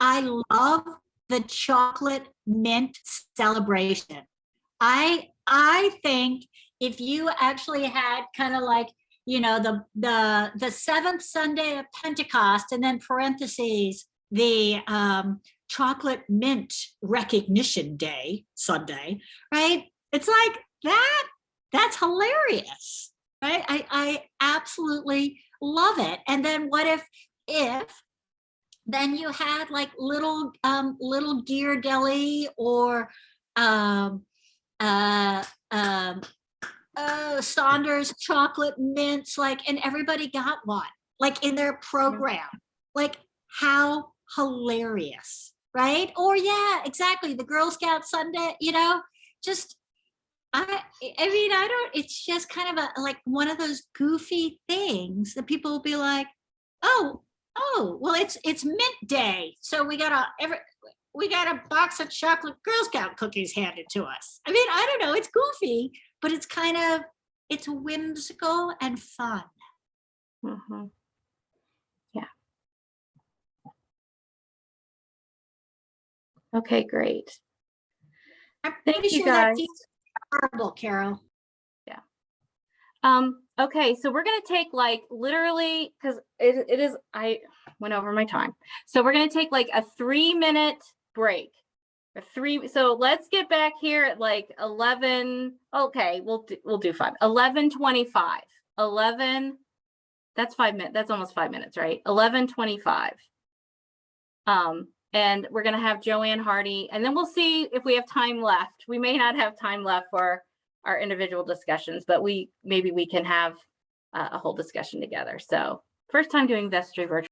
Speaker 2: I love the chocolate mint celebration. I think if you actually had kind of like, you know, the seventh Sunday of Pentecost, and then parentheses, the chocolate mint recognition day Sunday, right? It's like that's hilarious, right? I absolutely love it. And then what if then you had like little gear deli or Saunders chocolate mints, like, and everybody got one, like in their program. Like, how hilarious, right? Or yeah, exactly, the Girl Scout Sunday, you know, just I mean, I don't, it's just kind of a like one of those goofy things that people will be like, oh, well, it's mint day, so we got a box of chocolate Girl Scout cookies handed to us. I mean, I don't know, it's goofy, but it's kind of, it's whimsical and fun.
Speaker 1: Yeah. Okay, great. Thank you, guys.
Speaker 2: Horrible, Carol.
Speaker 1: Yeah. Okay, so we're gonna take like literally, because it is, I went over my time. So we're gonna take like a 3-minute break. So let's get back here at like 11. Okay, we'll do 5. 11:25. 11. That's 5 minutes. That's almost 5 minutes, right? 11:25. And we're gonna have Joanne Hardy, and then we'll see if we have time left. We may not have time left for our individual discussions, but maybe we can have a whole discussion together. So first time doing Vestry virtual.